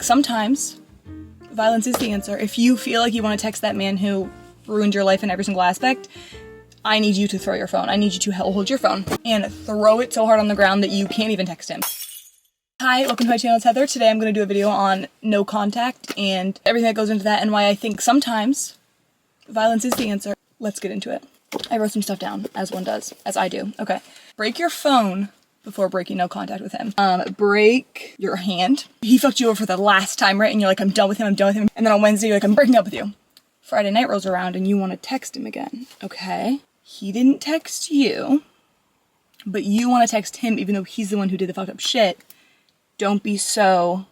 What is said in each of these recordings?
Sometimes violence is the answer. If you feel like you want to text that man who ruined your life in every single aspect, I need you to throw your phone. I need you to hold your phone and throw it so hard on the ground that you can't even text him. Hi, welcome to my channel, it's Heather. Today I'm going to do a video on no contact and everything that goes into that and why I think sometimes violence is the answer. Let's get into it. I wrote some stuff down, as one does, as I do. Okay. Break your phone before breaking no contact with him. Break your hand. He fucked you over for the last time, right? And you're like, I'm done with him, I'm done with him. And then on Wednesday, you're like, I'm breaking up with you. Friday night rolls around and you want to text him again. Okay. He didn't text you, but you want to text him even though he's the one who did the fucked up shit. Don't be so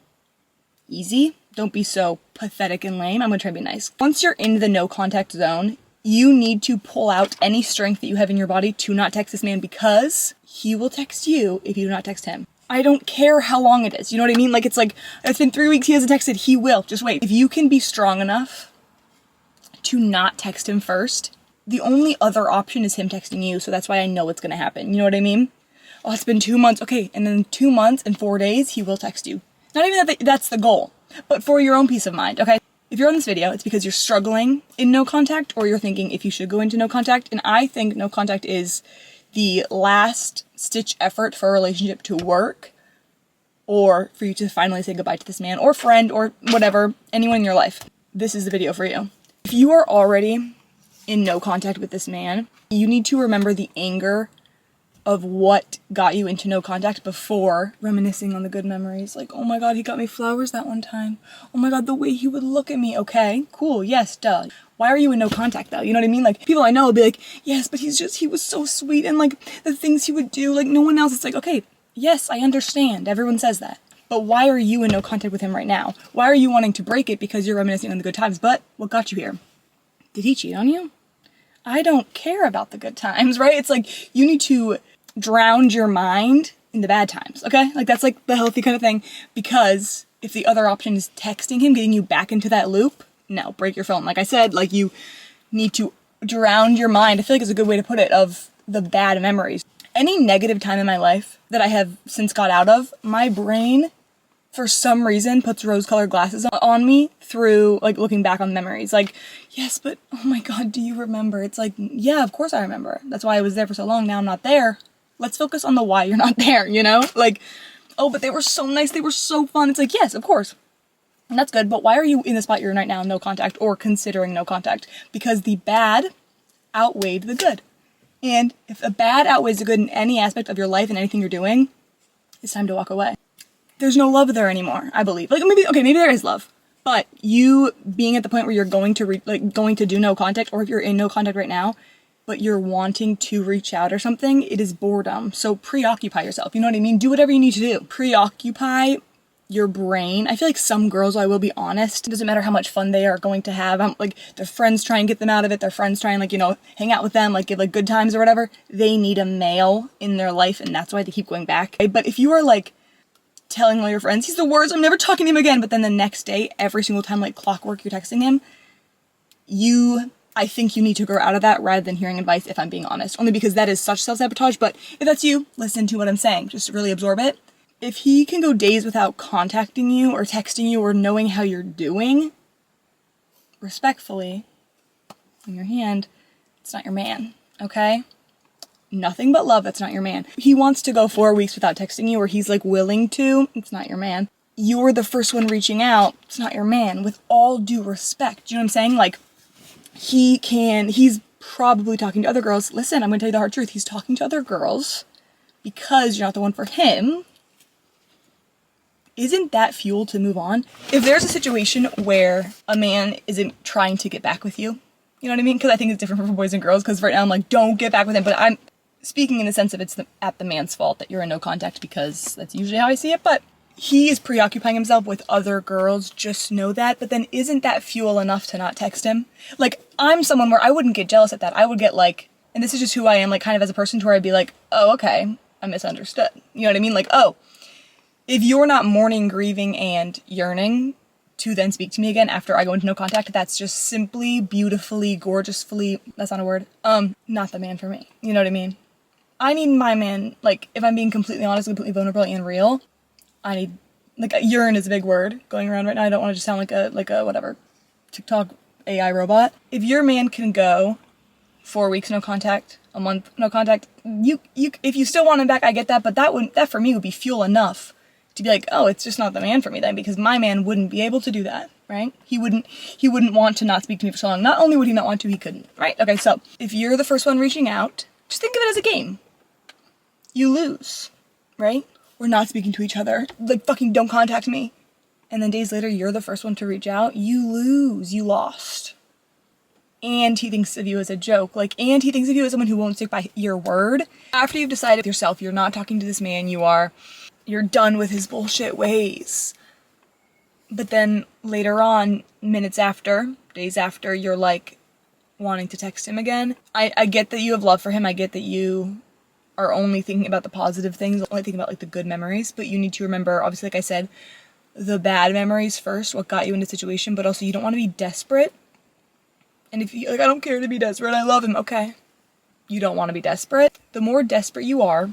easy. Don't be so pathetic and lame. I'm gonna try to be nice. Once you're in the no contact zone, you need to pull out any strength that you have in your body to not text this man because he will text you if you do not text him. I don't care how long it is. You know what I mean? Like, it's like, it's been 3 weeks, he hasn't texted, he will. Just wait. If you can be strong enough to not text him first, the only other option is him texting you, so that's why I know it's gonna happen. You know what I mean? Oh, it's been 2 months. Okay, and then 2 months and 4 days, he will text you. Not even that that's the goal, but for your own peace of mind, okay? If you're on this video, it's because you're struggling in no contact or you're thinking if you should go into no contact, and I think no contact is the last stitch effort for a relationship to work or for you to finally say goodbye to this man or friend or whatever, anyone in your life. This is the video for you. If you are already in no contact with this man, you need to remember the anger of what got you into no contact before reminiscing on the good memories. Like, oh my god, he got me flowers that one time. Oh my god, the way he would look at me. Okay, cool, yes, duh. Why are you in no contact though? You know what I mean? Like, people I know will be like, yes, but he was so sweet and like the things he would do, like no one else. It's like, okay, yes, I understand. Everyone says that. But why are you in no contact with him right now? Why are you wanting to break it because you're reminiscing on the good times? But what got you here? Did he cheat on you? I don't care about the good times, right? It's like, you need to drown your mind in the bad times, okay? Like, that's like the healthy kind of thing, because if the other option is texting him, getting you back into that loop, no, break your phone. Like I said, like, you need to drown your mind, I feel like it's a good way to put it, of the bad memories. Any negative time in my life that I have since got out of, my brain, for some reason, puts rose-colored glasses on me through, like, looking back on memories. Like, yes, but, oh my god, do you remember? It's like, yeah, of course I remember. That's why I was there for so long, now I'm not there. Let's focus on the why you're not there, you know? Like, oh, but they were so nice, they were so fun. It's like, yes, of course. And that's good, but why are you in the spot you're in right now, no contact, or considering no contact? Because the bad outweighed the good. And if the bad outweighs the good in any aspect of your life and anything you're doing, it's time to walk away. There's no love there anymore, I believe. Like, maybe there is love. But you being at the point where you're going to do no contact, or if you're in no contact right now, but you're wanting to reach out or something, it is boredom. So preoccupy yourself, you know what I mean? Do whatever you need to do. Preoccupy your brain. I feel like some girls, I will be honest, it doesn't matter how much fun they are going to have, like, their friends try and get them out of it, their friends try and, like, you know, hang out with them, like, give, like, good times or whatever, they need a male in their life, and that's why they keep going back. But if you are, like, telling all your friends, he's the worst, I'm never talking to him again, but then the next day, every single time, like clockwork, you're texting him, I think you need to grow out of that rather than hearing advice, if I'm being honest. Only because that is such self-sabotage, but if that's you, listen to what I'm saying. Just really absorb it. If he can go days without contacting you or texting you or knowing how you're doing, respectfully, in your hand, it's not your man, okay? Nothing but love, that's not your man. He wants to go 4 weeks without texting you, or he's like willing to, it's not your man. You're the first one reaching out, it's not your man. With all due respect, you know what I'm saying? Like, he's probably talking to other girls. Listen, I'm gonna tell you the hard truth. He's talking to other girls because you're not the one for him. Isn't that fuel to move on? If there's a situation where a man isn't trying to get back with you, you know what I mean? Because I think it's different for boys and girls, because right now I'm like, don't get back with him, but I'm speaking in the sense of it's at the man's fault that you're in no contact, because that's usually how I see it, but he is preoccupying himself with other girls, just know that. But then isn't that fuel enough to not text him? Like, I'm someone where I wouldn't get jealous at that. I would get like, and this is just who I am, like, kind of as a person, to where I'd be like, oh, okay, I misunderstood. You know what I mean? Like, oh, if you're not mourning, grieving, and yearning to then speak to me again after I go into no contact, that's just simply, beautifully, gorgeously, that's not a word, not the man for me. You know what I mean? I need my man, like, if I'm being completely honest, completely vulnerable and real, I need like urine is a big word going around right now. I don't want to just sound like a whatever TikTok AI robot. If your man can go 4 weeks no contact, a month no contact, you if you still want him back, I get that, but that for me would be fuel enough to be like, oh, it's just not the man for me then, because my man wouldn't be able to do that, right? He wouldn't want to not speak to me for so long. Not only would he not want to, he couldn't, right? Okay, so if you're the first one reaching out, just think of it as a game. You lose, right? We're not speaking to each other. Like, fucking don't contact me. And then days later, you're the first one to reach out. You lose. You lost. And he thinks of you as a joke. And he thinks of you as someone who won't stick by your word. After you've decided with yourself, you're not talking to this man, you're done with his bullshit ways. But then later on, minutes after, days after, you're like wanting to text him again. I get that you have love for him. I get that you are only thinking about the positive things, only thinking about like the good memories, but you need to remember, obviously, like I said, the bad memories first, what got you in the situation, but also you don't want to be desperate. And if you, like, I don't care to be desperate, I love him, okay. You don't want to be desperate. The more desperate you are,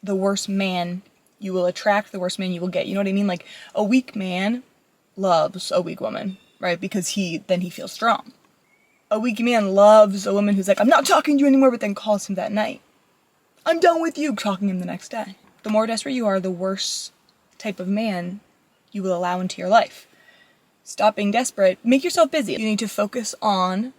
the worse man you will attract, the worse man you will get. You know what I mean? Like, a weak man loves a weak woman, right? Because then he feels strong. A weak man loves a woman who's like, I'm not talking to you anymore, but then calls him that night. I'm done with you, talking him the next day. The more desperate you are, the worse type of man you will allow into your life. Stop being desperate. Make yourself busy. You need to focus on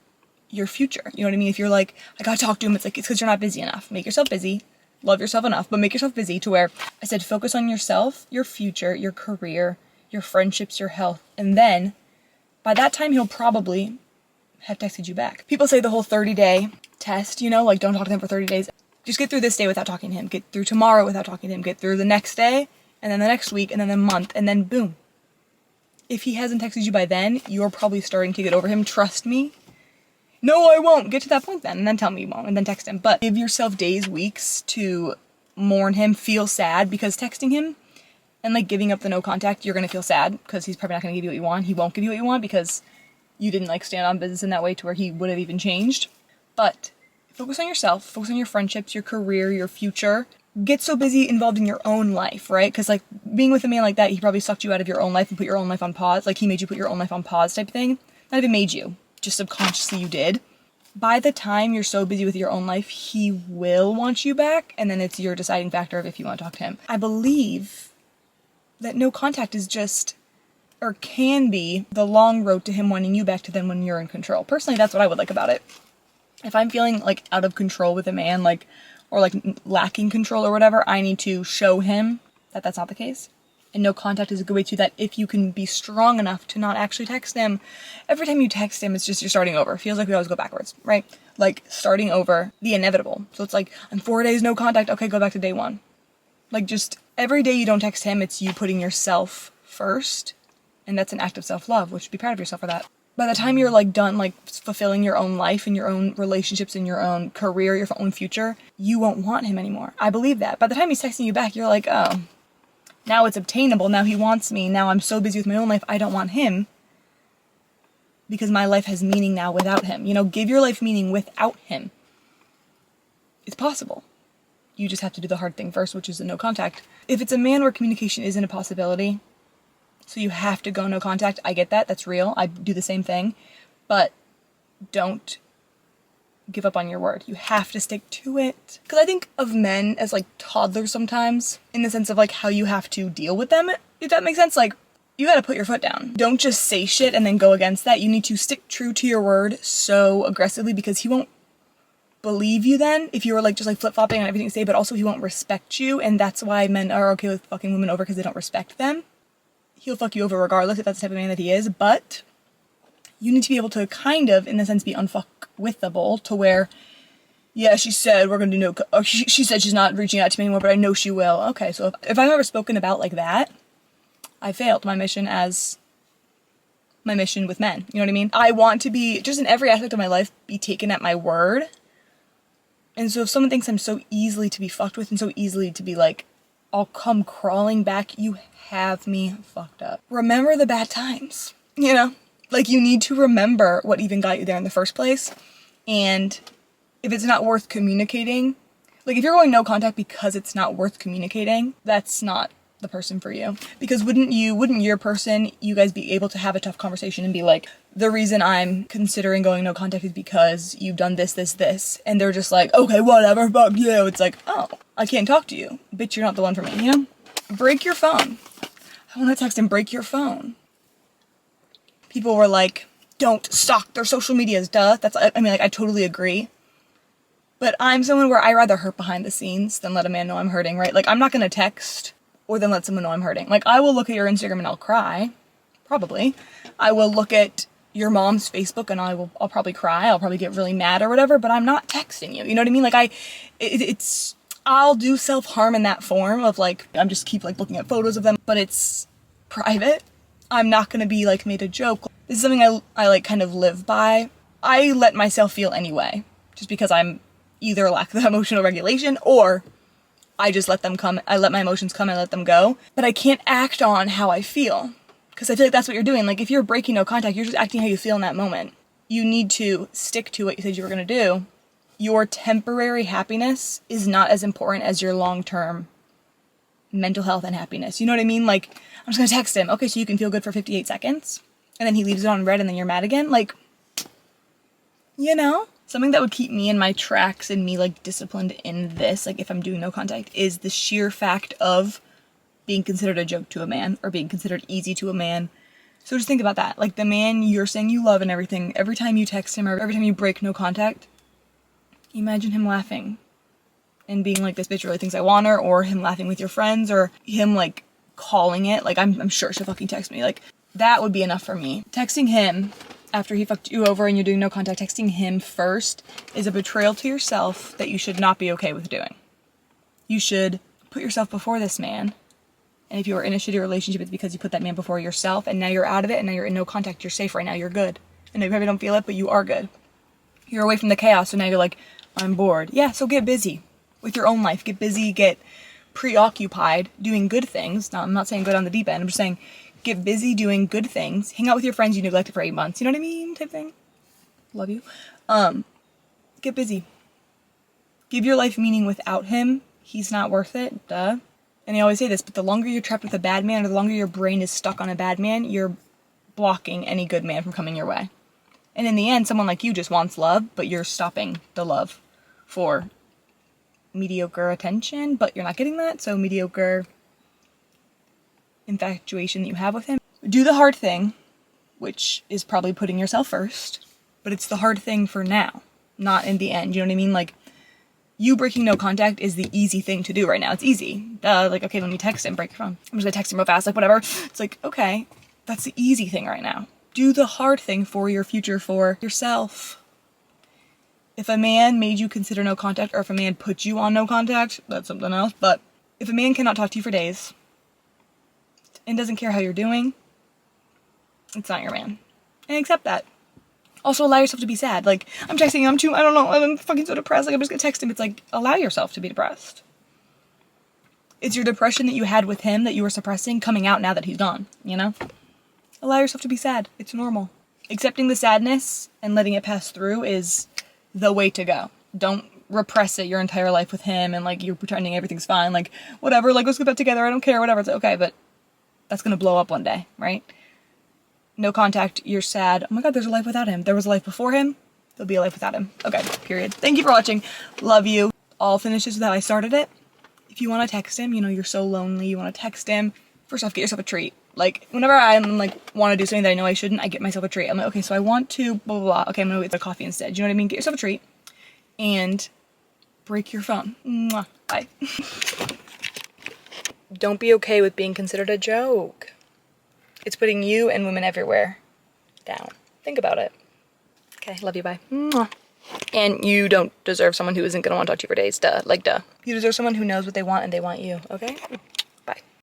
your future. You know what I mean? If you're like, I gotta talk to him, it's because you're not busy enough. Make yourself busy. Love yourself enough, but make yourself busy to where I said focus on yourself, your future, your career, your friendships, your health, and then by that time he'll probably have texted you back. People say the whole 30-day test, like don't talk to him for 30 days. Just get through this day without talking to him. Get through tomorrow without talking to him. Get through the next day, and then the next week, and then the month, and then boom. If he hasn't texted you by then, you're probably starting to get over him. Trust me. No, I won't. Get to that point then, and then tell me you won't, and then text him. But give yourself days, weeks to mourn him, feel sad, because texting him and like giving up the no contact, you're going to feel sad because he's probably not going to give you what you want. He won't give you what you want because you didn't like stand on business in that way to where he would have even changed. But focus on yourself, focus on your friendships, your career, your future. Get so busy involved in your own life, right? Because like being with a man like that, he probably sucked you out of your own life and put your own life on pause. Like he made you put your own life on pause type thing. Not even made you, just subconsciously you did. By the time you're so busy with your own life, he will want you back, and then it's your deciding factor of if you want to talk to him. I believe that no contact is just, or can be, the long road to him wanting you back to then when you're in control. Personally, that's what I would like about it. If I'm feeling like out of control with a man, like, or like lacking control or whatever, I need to show him that that's not the case. And no contact is a good way to that. If you can be strong enough to not actually text him, every time you text him, it's just you're starting over. It feels like we always go backwards, right? Like starting over, the inevitable. So it's like, I'm 4 days no contact. Okay, go back to day one. Like just every day you don't text him, it's you putting yourself first. And that's an act of self-love, which be proud of yourself for that. By the time you're like done, like fulfilling your own life and your own relationships and your own career, your own future, you won't want him anymore. I believe that. By the time he's texting you back, you're like, oh, now it's obtainable. Now he wants me. Now I'm so busy with my own life. I don't want him because my life has meaning now without him. Give your life meaning without him. It's possible. You just have to do the hard thing first, which is the no contact. If it's a man where communication isn't a possibility, so you have to go no contact, I get that. That's real. I do the same thing. But don't give up on your word. You have to stick to it. Because I think of men as like toddlers sometimes, in the sense of like how you have to deal with them, if that makes sense. Like, you gotta put your foot down. Don't just say shit and then go against that. You need to stick true to your word so aggressively, because he won't believe you then if you were like just like flip-flopping on everything you say, but also he won't respect you, and that's why men are okay with fucking women over, because they don't respect them. He'll fuck you over regardless if that's the type of man that he is, but you need to be able to kind of, in a sense, be unfuckwithable to where, yeah, she said we're gonna do no, or she said she's not reaching out to me anymore, but I know she will. Okay, so if I'm ever spoken about like that, I failed my mission with men. You know what I mean? I want to be, just in every aspect of my life, be taken at my word. And so if someone thinks I'm so easily to be fucked with and so easily to be like, I'll come crawling back, you have me fucked up. Remember the bad times, Like, you need to remember what even got you there in the first place. And if it's not worth communicating, like if you're going no contact because it's not worth communicating, that's not the person for you. Because wouldn't your person, you guys be able to have a tough conversation and be like, the reason I'm considering going no contact is because you've done this, this, this. And they're just like, okay, whatever, fuck you. It's like, oh, I can't talk to you. Bitch, you're not the one for me, you know? Break your phone. I want to text him, break your phone. People were like, don't stalk their social medias, duh. I totally agree. But I'm someone where I rather hurt behind the scenes than let a man know I'm hurting, right? Like, I'm not gonna text or then let someone know I'm hurting. Like, I will look at your Instagram and I'll cry. Probably. I will look at your mom's Facebook and I'll probably cry. I'll probably get really mad or whatever, but I'm not texting you. You know what I mean? Like, I'll do self-harm in that form of like, I'm just keep like looking at photos of them, but it's private. I'm not gonna be like made a joke. This is something I like kind of live by. I let myself feel anyway, just because I'm either lack the emotional regulation or I just let them come. I let my emotions come and let them go. But I can't act on how I feel because I feel like that's what you're doing. Like if you're breaking no contact, you're just acting how you feel in that moment. You need to stick to what you said you were going to do. Your temporary happiness is not as important as your long-term mental health and happiness. You know what I mean? Like, I'm just going to text him. Okay, so you can feel good for 58 seconds. And then he leaves it on red and then you're mad again. Like, you know? Something that would keep me in my tracks and me, like, disciplined in this, like, if I'm doing no contact, is the sheer fact of being considered a joke to a man or being considered easy to a man. So just think about that. Like, the man you're saying you love and everything, every time you text him or every time you break no contact, imagine him laughing and being like, this bitch really thinks I want her, or him laughing with your friends, or him, like, calling it. Like, I'm sure she'll fucking text me. Like, that would be enough for me. Texting him after he fucked you over and you're doing no contact, texting him first is a betrayal to yourself that you should not be okay with doing. You should put yourself before this man. And if you were in a shitty relationship, it's because you put that man before yourself, and now you're out of it, and now you're in no contact, you're safe right now, you're good. And you probably don't feel it, but you are good. You're away from the chaos, so now you're like, I'm bored. Yeah, so get busy with your own life. Get busy, get preoccupied, doing good things. Now, I'm not saying go down the deep end, I'm just saying get busy doing good things. Hang out with your friends you neglected for 8 months. You know what I mean? Type thing. Love you. Get busy. Give your life meaning without him. He's not worth it. Duh. And I always say this, but the longer you're trapped with a bad man, or the longer your brain is stuck on a bad man, you're blocking any good man from coming your way. And in the end, someone like you just wants love, but you're stopping the love for mediocre attention, but you're not getting that, so mediocre infatuation that you have with him. Do the hard thing, which is probably putting yourself first, but it's the hard thing for now, not in the end. You know what I mean? Like, you breaking no contact is the easy thing to do right now. It's easy. Like, okay, when you text him, break your phone. I'm just gonna text him real fast, like, whatever. It's like, okay, that's the easy thing right now. Do the hard thing for your future, for yourself. If a man made you consider no contact, or if a man put you on no contact, that's something else, but if a man cannot talk to you for days, and doesn't care how you're doing, it's not your man. And accept that. Also, allow yourself to be sad. Like, I'm texting him, I don't know, I'm fucking so depressed, like, I'm just gonna text him. It's like, allow yourself to be depressed. It's your depression that you had with him that you were suppressing coming out now that he's gone, you know? Allow yourself to be sad. It's normal. Accepting the sadness and letting it pass through is the way to go. Don't repress it your entire life with him and, like, you're pretending everything's fine. Like, whatever, like, let's get back together, I don't care, whatever. It's like, okay, but that's gonna blow up one day, right? No contact, you're sad. Oh my god, there's a life without him. There was a life before him, there'll be a life without him. Okay, period. Thank you for watching. Love you. I'll finish this with how I started it. If you want to text him, you know, you're so lonely, you want to text him, first off, get yourself a treat. Like, whenever I'm, like, want to do something that I know I shouldn't, I get myself a treat. I'm like, okay, so I want to blah, blah, blah. Okay, I'm gonna get the coffee instead. Do you know what I mean? Get yourself a treat. And break your phone. Mwah. Bye. Don't be okay with being considered a joke. It's putting you and women everywhere down. Think about it. Okay, love you, bye. Mwah. And you don't deserve someone who isn't gonna want to talk to you for days, duh. Like, duh. You deserve someone who knows what they want and they want you, okay?